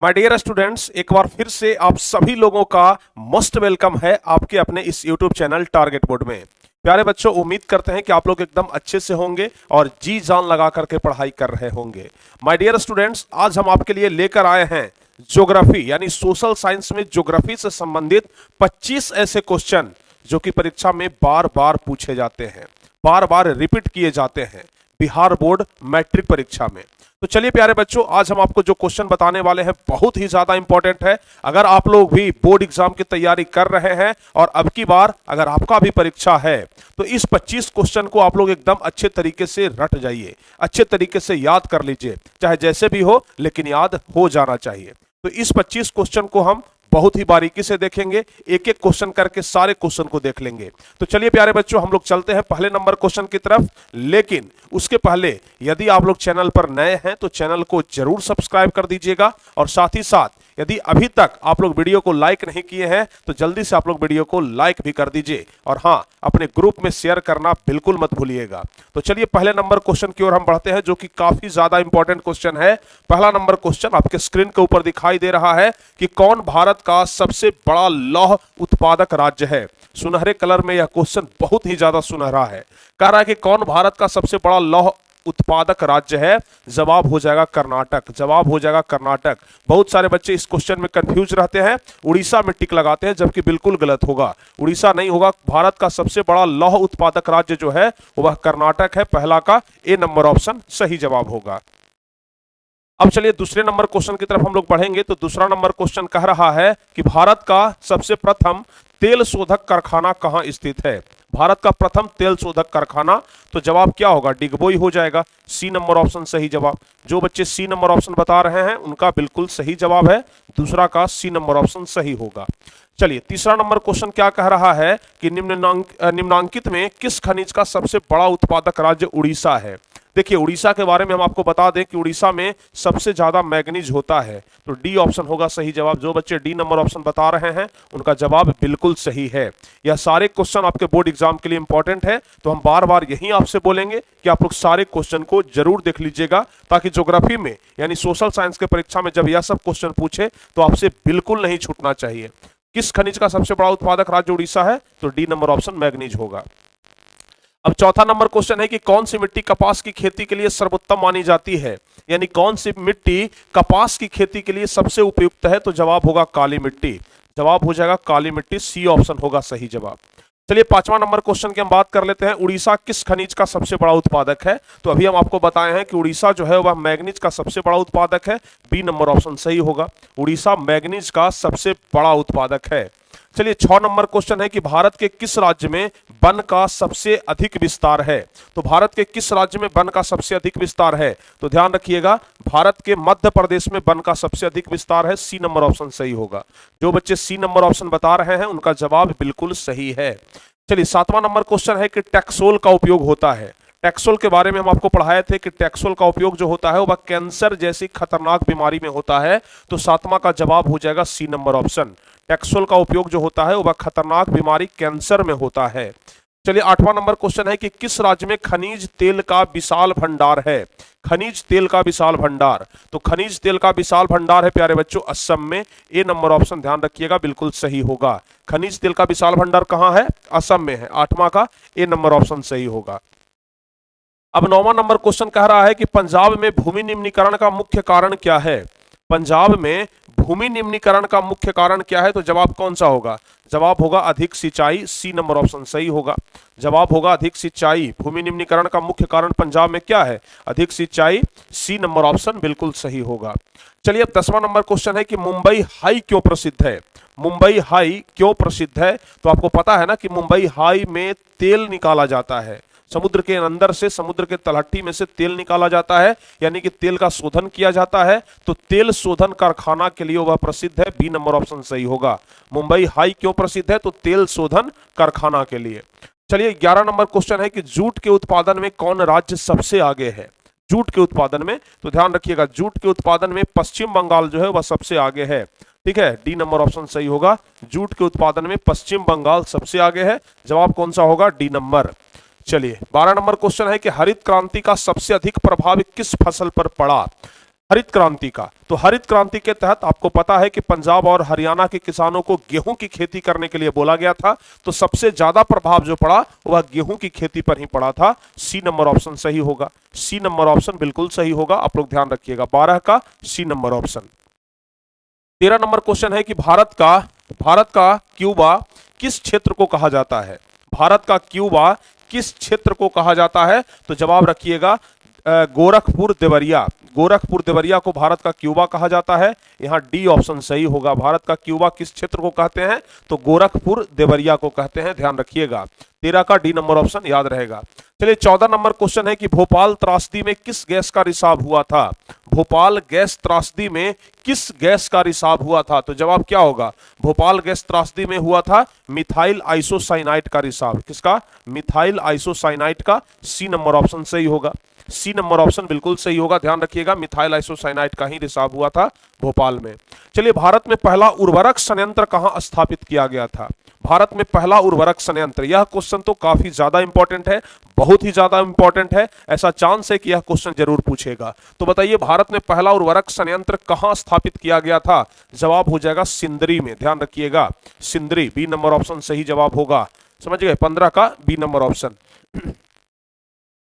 My dear students, एक बार फिर से आप सभी लोगों का मोस्ट वेलकम है आपके अपने इस यूट्यूब चैनल टारगेट बोर्ड में। प्यारे बच्चों, उम्मीद करते हैं कि आप लोग एकदम अच्छे से होंगे और जी जान लगा करके पढ़ाई कर रहे होंगे। माय डियर स्टूडेंट्स, आज हम आपके लिए लेकर आए हैं ज्योग्राफी यानी सोशल साइंस में ज्योग्राफी से संबंधित 25 ऐसे क्वेश्चन जो कि परीक्षा में बार बार पूछे जाते हैं, बार बार रिपीट किए जाते हैं बिहार बोर्ड मैट्रिक परीक्षा में। तो चलिए प्यारे बच्चों, आज हम आपको जो क्वेश्चन बताने वाले हैं बहुत ही ज्यादा इंपॉर्टेंट है। अगर आप लोग भी बोर्ड एग्जाम की तैयारी कर रहे हैं और अब की बार अगर आपका भी परीक्षा है तो इस 25 क्वेश्चन को आप लोग एकदम अच्छे तरीके से रट जाइए, अच्छे तरीके से याद कर लीजिए, चाहे जैसे भी हो लेकिन याद हो जाना चाहिए। तो इस 25 क्वेश्चन को हम बहुत ही बारीकी से देखेंगे, एक एक क्वेश्चन करके सारे क्वेश्चन को देख लेंगे। तो चलिए प्यारे बच्चों, हम लोग चलते हैं पहले नंबर क्वेश्चन की तरफ। लेकिन उसके पहले यदि आप लोग चैनल पर नए हैं तो चैनल को जरूर सब्सक्राइब कर दीजिएगा और साथ ही साथ यदि अभी तक आप लोग वीडियो को लाइक नहीं किए हैं तो जल्दी से आप लोग वीडियो को लाइक भी कर दीजिए और हाँ, अपने ग्रुप में शेयर करना बिल्कुल मत भूलिएगा। तो चलिए पहले नंबर क्वेश्चन की ओर हम बढ़ते हैं जो कि काफी ज्यादा इंपॉर्टेंट क्वेश्चन है। पहला नंबर क्वेश्चन आपके स्क्रीन के ऊपर दिखाई दे रहा है कि कौन भारत का सबसे बड़ा लौह उत्पादक राज्य है। सुनहरे कलर में यह क्वेश्चन बहुत ही ज्यादा सुनहरा है। कह रहा है कि कौन भारत का सबसे बड़ा लौह उत्पादक राज्य है। जवाब हो जाएगा कर्नाटक, जवाब हो जाएगा कर्नाटक। बहुत सारे बच्चे इस क्वेश्चन में कंफ्यूज रहते हैं, उड़ीसा में टिक लगाते हैं, जबकि बिल्कुल गलत होगा। उड़ीसा नहीं होगा। भारत का सबसे बड़ा लौह उत्पादक राज्य जो है वह कर्नाटक है। पहला का ए नंबर ऑप्शन सही जवाब होगा। अब चलिए दूसरे नंबर क्वेश्चन की तरफ हम लोग बढ़ेंगे। तो दूसरा नंबर क्वेश्चन कह रहा है कि भारत का सबसे प्रथम तेल शोधक कारखाना कहां स्थित है। भारत का प्रथम तेल शोधक कारखाना, तो जवाब क्या होगा, डिगबोई हो जाएगा। सी नंबर ऑप्शन सही जवाब। जो बच्चे सी नंबर ऑप्शन बता रहे हैं उनका बिल्कुल सही जवाब है, दूसरा का सी नंबर ऑप्शन सही होगा। चलिए तीसरा नंबर क्वेश्चन क्या कह रहा है कि निम्नांकित में किस खनिज का सबसे बड़ा उत्पादक राज्य उड़ीसा है। देखिए उड़ीसा के बारे में हम आपको बता दें कि उड़ीसा में सबसे ज्यादा मैग्नीज होता है, तो डी ऑप्शन होगा सही जवाब। जो बच्चे डी नंबर ऑप्शन बता रहे हैं उनका जवाब बिल्कुल सही है। यह सारे क्वेश्चन आपके बोर्ड एग्जाम के लिए इंपॉर्टेंट है, तो हम बार बार यही आपसे बोलेंगे कि आप लोग सारे क्वेश्चन को जरूर देख लीजिएगा ताकि ज्योग्राफी में यानी सोशल साइंस के परीक्षा में जब यह सब क्वेश्चन पूछे तो आपसे बिल्कुल नहीं छूटना चाहिए। किस खनिज का सबसे बड़ा उत्पादक राज्य उड़ीसा है, तो डी नंबर ऑप्शन मैग्नीज होगा। अब चौथा नंबर क्वेश्चन है कि कौन सी मिट्टी कपास की खेती के लिए सर्वोत्तम मानी जाती है, यानी कौन सी मिट्टी कपास की खेती के लिए सबसे उपयुक्त है, तो जवाब होगा काली मिट्टी। जवाब हो जाएगा काली मिट्टी, सी ऑप्शन होगा सही जवाब। चलिए पांचवा नंबर क्वेश्चन की हम बात कर लेते हैं। उड़ीसा किस खनिज का सबसे बड़ा उत्पादक है, तो अभी हम आपको बताए हैं कि उड़ीसा जो है वह मैग्नीज का सबसे बड़ा उत्पादक है। बी नंबर ऑप्शन सही होगा, उड़ीसा मैग्नीज का सबसे बड़ा उत्पादक है। चलिए 6 नंबर क्वेश्चन है कि भारत के किस राज्य में वन का सबसे अधिक विस्तार है। तो भारत के किस राज्य में वन का सबसे अधिक विस्तार है, तो ध्यान रखिएगा भारत के मध्य प्रदेश में वन का सबसे अधिक विस्तार है। सी नंबर ऑप्शन सही होगा। जो बच्चे सी नंबर ऑप्शन बता रहे हैं उनका जवाब बिल्कुल सही है। चलिए 7वां नंबर क्वेश्चन है कि टैक्सोल का उपयोग होता है। टैक्सोल के बारे में हम आपको पढ़ाए थे कि टैक्सोल का उपयोग जो होता है वह कैंसर जैसी खतरनाक बीमारी में होता है, तो 7वां का जवाब हो जाएगा सी नंबर ऑप्शन। टैक्सोल का उपयोग जो होता है वह खतरनाक बीमारी कैंसर में होता है। चलिए 8वां नंबर क्वेश्चन है कि किस राज्य में खनिज तेल का विशाल भंडार है। खनिज तेल का विशाल भंडार, तो खनिज तेल का विशाल भंडार है प्यारे बच्चों असम में। ए नंबर ऑप्शन ध्यान रखिएगा बिल्कुल सही होगा। खनिज तेल का विशाल भंडार कहां है, असम में है। 8वां का ए नंबर ऑप्शन सही होगा। अब 9वां नंबर क्वेश्चन कह रहा है कि पंजाब में भूमि निम्नीकरण का मुख्य कारण क्या है। पंजाब में भूमि निम्नीकरण का मुख्य कारण क्या है, तो जवाब कौन सा होगा, जवाब होगा अधिक सिंचाई। सी नंबर ऑप्शन सही होगा। जवाब होगा अधिक सिंचाई। भूमि निम्नीकरण का मुख्य कारण पंजाब में क्या है, अधिक सिंचाई। सी नंबर ऑप्शन बिल्कुल सही होगा। चलिए अब 10वां नंबर क्वेश्चन है कि मुंबई हाई क्यों प्रसिद्ध है। मुंबई हाई क्यों प्रसिद्ध है, तो आपको पता है ना कि मुंबई हाई में तेल निकाला जाता है। समुद्र के अंदर से, समुद्र के तलहटी में से तेल निकाला जाता है, यानी कि तेल का शोधन किया जाता है, तो तेल शोधन कारखाना के लिए वह प्रसिद्ध है। बी नंबर ऑप्शन सही होगा। मुंबई हाई क्यों प्रसिद्ध है, तो तेल शोधन कारखाना के लिए। चलिए 11 नंबर क्वेश्चन है कि जूट के उत्पादन में कौन राज्य सबसे आगे है। जूट के उत्पादन में, तो ध्यान रखिएगा जूट के उत्पादन में पश्चिम बंगाल जो है वह सबसे आगे है। ठीक है, डी नंबर ऑप्शन सही होगा। जूट के उत्पादन में पश्चिम बंगाल सबसे आगे है। जवाब कौन सा होगा, डी नंबर। चलिए 12 नंबर क्वेश्चन है कि हरित क्रांति का सबसे अधिक प्रभाव किस फसल पर पड़ा। हरित क्रांति का। तो हरित क्रांति के तहत आपको पता है कि पंजाब और हरियाणा के किसानों को गेहूं की खेती करने के लिए बोला गया था, तो सबसे ज्यादा प्रभाव जो पड़ा वह गेहूं की खेती पर ही पड़ा था। सी नंबर ऑप्शन सही होगा, सी नंबर ऑप्शन बिल्कुल सही होगा, आप लोग ध्यान रखिएगा, 12 का C number option. 13 number question है कि भारत का क्यूबा किस क्षेत्र को कहा जाता है? भारत का क्यूबा किस क्षेत्र को कहा जाता है? तो जवाब रखिएगा गोरखपुर देवरिया। गोरखपुर देवरिया को भारत का क्यूबा कहा जाता है। यहां डी ऑप्शन सही होगा। भारत का क्यूबा किस क्षेत्र को कहते हैं? तो गोरखपुर देवरिया को कहते हैं, ध्यान रखिएगा। 13 का डी नंबर ऑप्शन याद रहेगा। चलिए 14 नंबर क्वेश्चन है कि भोपाल त्रासदी में किस गैस का रिसाव हुआ था? भोपाल गैस त्रासदी में किस गैस का रिसाव हुआ था? तो जवाब क्या होगा? भोपाल गैस त्रासदी में हुआ था मिथाइल आइसोसाइनाइड का रिसाव। किसका? मिथाइल आइसोसाइनाइड का। सी नंबर ऑप्शन सही होगा, सी नंबर ऑप्शन बिल्कुल सही होगा, ध्यान रखिएगा, मिथाइल आइसोसाइनाइड का ही रिसाव हुआ था भोपाल में। चलिए भारत में पहला उर्वरक संयंत्र कहां स्थापित किया गया था? भारत में पहला उर्वरक संयंत्र, यह क्वेश्चन तो काफी ज्यादा इंपॉर्टेंट है, बहुत ही ज्यादा इंपॉर्टेंट है, ऐसा चांस है कि यह क्वेश्चन जरूर पूछेगा। तो बताइए भारत में पहला उर्वरक संयंत्र कहां स्थापित किया गया था? जवाब हो जाएगा सिंदरी में, ध्यान रखिएगा, सिंदरी, बी नंबर ऑप्शन सही जवाब होगा। समझ गए? 15 का बी नंबर ऑप्शन।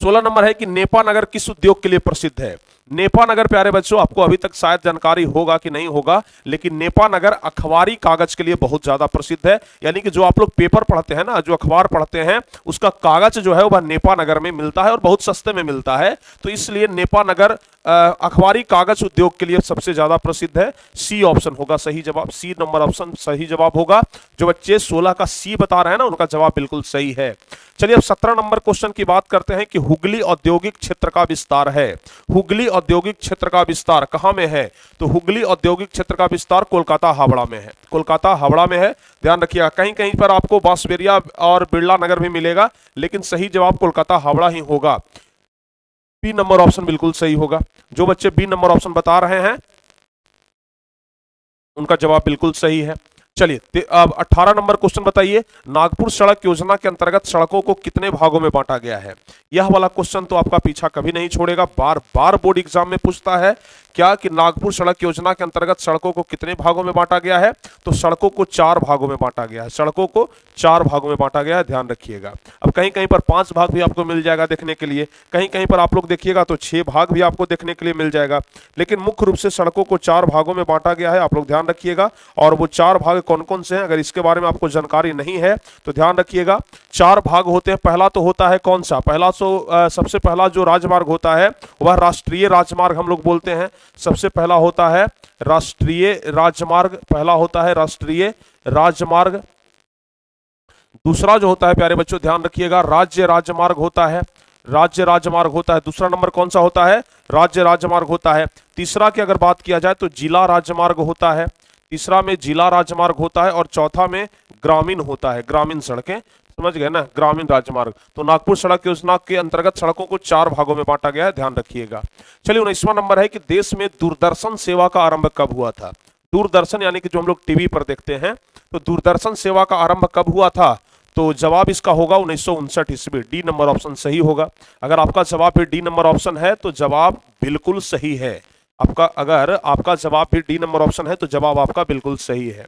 16 नंबर है कि नेपा नगर किस उद्योग के लिए प्रसिद्ध है? नेपा नगर प्यारे बच्चों, आपको अभी तक शायद जानकारी होगा कि नहीं होगा, लेकिन नेपा नगर अखबारी कागज के लिए बहुत ज्यादा प्रसिद्ध है। यानी कि जो आप लोग पेपर पढ़ते हैं ना, जो अखबार पढ़ते हैं, उसका कागज जो है वह नेपा नगर में मिलता है और बहुत सस्ते में मिलता है। तो इसलिए नेपा नगर अखबारी कागज उद्योग के लिए सबसे ज्यादा प्रसिद्ध है। सी ऑप्शन होगा सही जवाब, सी नंबर ऑप्शन सही जवाब होगा। जो बच्चे 16 का सी बता रहे हैं ना, उनका जवाब बिल्कुल सही है। चलिए अब 17 नंबर क्वेश्चन की बात करते हैं कि हुगली औद्योगिक क्षेत्र का विस्तार है। हुगली औद्योगिक क्षेत्र का विस्तार कहां में है? तो हुगली औद्योगिक क्षेत्र का विस्तार कोलकाता हावड़ा में है। कोलकाता हावड़ा में है, ध्यान रखिएगा। कहीं कहीं पर आपको बांसबेरिया और बिरला नगर भी मिलेगा, लेकिन सही जवाब कोलकाता हावड़ा ही होगा। बी नंबर ऑप्शन बिल्कुल सही होगा। जो बच्चे बी नंबर ऑप्शन बता रहे हैं उनका जवाब बिल्कुल सही है। चलिए अब 18 नंबर क्वेश्चन बताइए, नागपुर सड़क योजना के अंतर्गत सड़कों को कितने भागों में बांटा गया है? यह वाला क्वेश्चन तो आपका पीछा कभी नहीं छोड़ेगा, बार बार बोर्ड एग्जाम में पूछता है क्या कि नागपुर सड़क योजना के अंतर्गत सड़कों को कितने भागों में बांटा गया है? तो सड़कों को 4 भागों में बांटा गया है। सड़कों को 4 भागों में बांटा गया है, ध्यान रखिएगा। अब कहीं कहीं पर 5 भाग भी आपको मिल जाएगा देखने के लिए, कहीं कहीं पर आप लोग देखिएगा तो 6 भाग भी आपको देखने के लिए मिल जाएगा, लेकिन मुख्य रूप से सड़कों को 4 भागों में बांटा गया है, आप लोग ध्यान रखिएगा। और वो 4 भाग कौन कौन से हैं, अगर इसके बारे में आपको जानकारी नहीं है तो ध्यान रखिएगा। 4 भाग होते हैं। पहला तो होता है कौन सा? पहला तो सबसे पहला जो राजमार्ग होता है वह राष्ट्रीय राजमार्ग हम लोग बोलते हैं। सबसे पहला होता है राष्ट्रीय राजमार्ग, पहला होता है राष्ट्रीय राजमार्ग। दूसरा जो होता है प्यारे बच्चों ध्यान रखिएगा, राज्य राजमार्ग होता है, राज्य राजमार्ग होता है। दूसरा नंबर कौन सा होता है? राज्य राजमार्ग होता है। तीसरा की अगर बात किया जाए तो जिला राजमार्ग होता है, तीसरा में जिला राजमार्ग होता है, और चौथा में ग्रामीण होता है, ग्रामीण सड़कें, समझ गए ना, ग्रामीण राजमार्ग। तो नागपुर सड़क योजना के अंतर्गत सड़कों को 4 भागों में बांटा गया है, ध्यान रखिएगा। चलिए 19वां नंबर है कि देश में दूरदर्शन सेवा का आरंभ कब हुआ था? दूरदर्शन यानी कि जो हम लोग टीवी पर देखते हैं, तो दूरदर्शन सेवा का आरंभ कब हुआ था? तो जवाब इसका होगा 1959 ईस्वी, डी नंबर ऑप्शन सही होगा। अगर आपका जवाब भी डी नंबर ऑप्शन है तो जवाब बिल्कुल सही है आपका। अगर आपका जवाब भी डी नंबर ऑप्शन है तो जवाब आपका बिल्कुल सही है।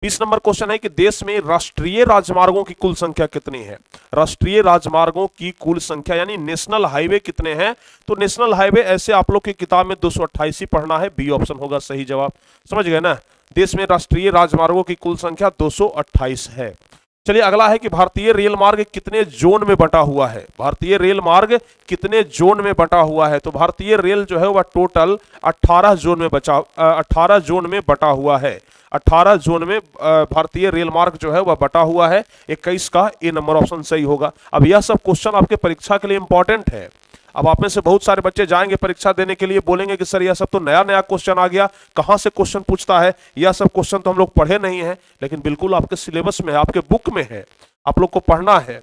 20 नंबर क्वेश्चन है कि देश में राष्ट्रीय राजमार्गों की कुल संख्या कितनी है? राष्ट्रीय राजमार्गों की कुल संख्या यानी नेशनल हाईवे कितने हैं? तो नेशनल हाईवे ऐसे आप लोग की किताब में 228 ही पढ़ना है, बी ऑप्शन होगा सही जवाब। समझ गए ना, देश में राष्ट्रीय राजमार्गों की कुल संख्या 228 है। चलिए अगला है कि भारतीय रेल मार्ग कितने जोन में बटा हुआ है? भारतीय रेल मार्ग कितने जोन में बटा हुआ है? तो भारतीय रेल जो है वह टोटल 18 जोन में 18 जोन में बटा हुआ है। 18 जोन में भारतीय रेल मार्ग जो है वह बटा हुआ है। 21 का ए नंबर ऑप्शन सही होगा। अब यह सब क्वेश्चन आपके परीक्षा के लिए इंपॉर्टेंट है। अब आप में से बहुत सारे बच्चे जाएंगे परीक्षा देने के लिए, बोलेंगे कि सर यह सब तो नया नया क्वेश्चन आ गया, कहां से क्वेश्चन पूछता है? यह सब क्वेश्चन तो हम लोग पढ़े नहीं है, लेकिन बिल्कुल आपके सिलेबस में है, आपके बुक में है, आप लोग को पढ़ना है।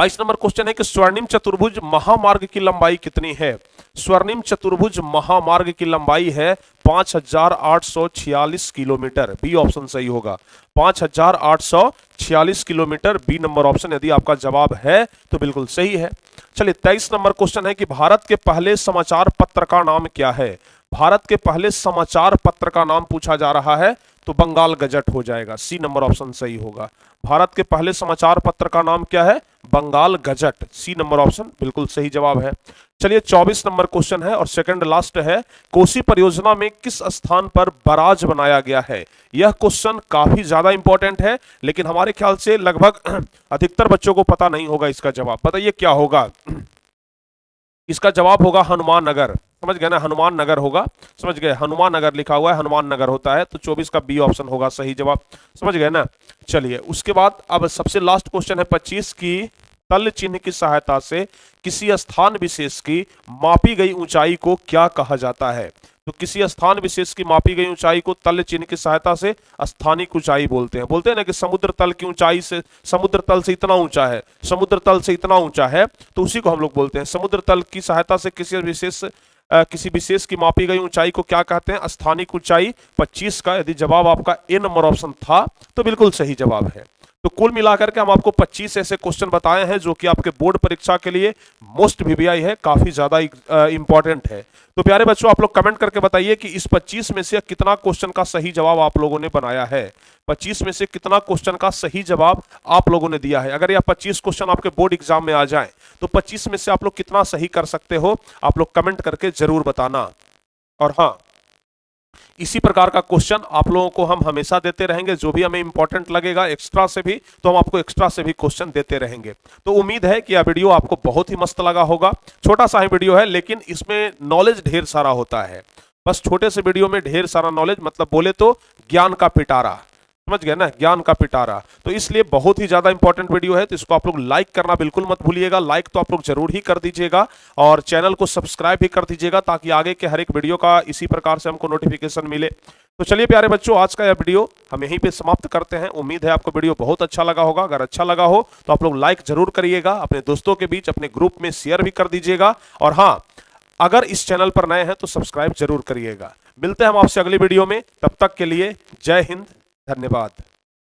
22 नंबर क्वेश्चन है कि स्वर्णिम चतुर्भुज महामार्ग की लंबाई कितनी है? स्वर्णिम चतुर्भुज महामार्ग की लंबाई है 5846 किलोमीटर। बी ऑप्शन सही होगा, 5846 किलोमीटर, बी नंबर ऑप्शन यदि आपका जवाब है तो बिल्कुल सही है। चलिए 23 नंबर क्वेश्चन है कि भारत के पहले समाचार पत्र का नाम क्या है? भारत के पहले समाचार पत्र का नाम पूछा जा रहा है तो बंगाल गजट हो जाएगा, सी नंबर ऑप्शन सही होगा। भारत के पहले समाचार पत्र का नाम क्या है? Bengal gazette, C number option बिल्कुल सही जवाब है। चलिए 24 नंबर क्वेश्चन है और सेकंड लास्ट है, कोसी परियोजना में किस स्थान पर बराज बनाया गया है? यह क्वेश्चन काफी ज्यादा इंपॉर्टेंट है, लेकिन हमारे ख्याल से लगभग अधिकतर बच्चों को पता नहीं होगा इसका जवाब। बताइए क्या होगा? इसका जवाब होगा हनुमान नगर। समझ गए ना, हनुमान नगर होगा, समझ गए, हनुमान नगर लिखा हुआ है, हनुमान नगर होता है, तो 24 का बी ऑप्शन होगा सही जवाब। समझ गए ना। चलिए उसके बाद अब सबसे लास्ट क्वेश्चन है 25 की, तल चिन्ह की सहायता से किसी स्थान विशेष की मापी गई ऊंचाई को क्या कहा जाता है? तो किसी स्थान विशेष की मापी गई ऊंचाई को तल चिन्ह की सहायता से स्थानिक ऊंचाई बोलते हैं। बोलते हैं ना कि समुद्र तल की ऊंचाई से, समुद्र तल से इतना ऊंचा है, समुद्र तल से इतना ऊंचा है, तो उसी को हम लोग बोलते हैं समुद्र तल की सहायता से किसी विशेष की मापी गई ऊंचाई को क्या कहते हैं? स्थानिक ऊंचाई। 25 का यदि जवाब आपका ए नंबर ऑप्शन था तो बिल्कुल सही जवाब है। तो कुल मिलाकर के हम आपको 25 ऐसे क्वेश्चन बताए हैं जो कि आपके बोर्ड परीक्षा के लिए मोस्ट वीवीआई है, काफी ज्यादा इंपॉर्टेंट है। तो प्यारे बच्चों आप लोग कमेंट करके बताइए कि इस 25 में से कितना क्वेश्चन का सही जवाब आप लोगों ने बनाया है। 25 में से कितना क्वेश्चन का सही जवाब आप लोगों ने दिया है। अगर यह 25 क्वेश्चन आपके बोर्ड एग्जाम में आ जाए तो 25 में से आप लोग कितना सही कर सकते हो, आप लोग कमेंट करके जरूर बताना। और हाँ, इसी प्रकार का क्वेश्चन आप लोगों को हम हमेशा देते रहेंगे, जो भी हमें इंपॉर्टेंट लगेगा एक्स्ट्रा से भी, तो हम आपको एक्स्ट्रा से भी क्वेश्चन देते रहेंगे। तो उम्मीद है कि यह वीडियो आपको बहुत ही मस्त लगा होगा। छोटा सा ही वीडियो है लेकिन इसमें नॉलेज ढेर सारा होता है। बस छोटे से वीडियो में ढेर सारा नॉलेज, मतलब बोले तो ज्ञान का पिटारा, समझ गए ना, ज्ञान का पिटारा। तो इसलिए बहुत ही ज्यादा इंपॉर्टेंट वीडियो है, तो इसको आप लोग लाइक करना बिल्कुल मत भूलिएगा। लाइक तो आप लोग जरूर ही कर दीजिएगा और चैनल को सब्सक्राइब भी कर दीजिएगा ताकि आगे के हर एक वीडियो का इसी प्रकार से हमको नोटिफिकेशन मिले। तो चलिए प्यारे बच्चों, आज का यह वीडियो हम यहीं पे समाप्त करते हैं। उम्मीद है आपको वीडियो बहुत अच्छा लगा होगा। अगर अच्छा लगा हो तो आप लोग लाइक जरूर करिएगा, अपने दोस्तों के बीच, अपने ग्रुप में शेयर भी कर दीजिएगा। और हाँ, अगर इस चैनल पर नए हैं तो सब्सक्राइब जरूर करिएगा। मिलते हैं हम आपसे अगली वीडियो में, तब तक के लिए जय हिंद, धन्यवाद।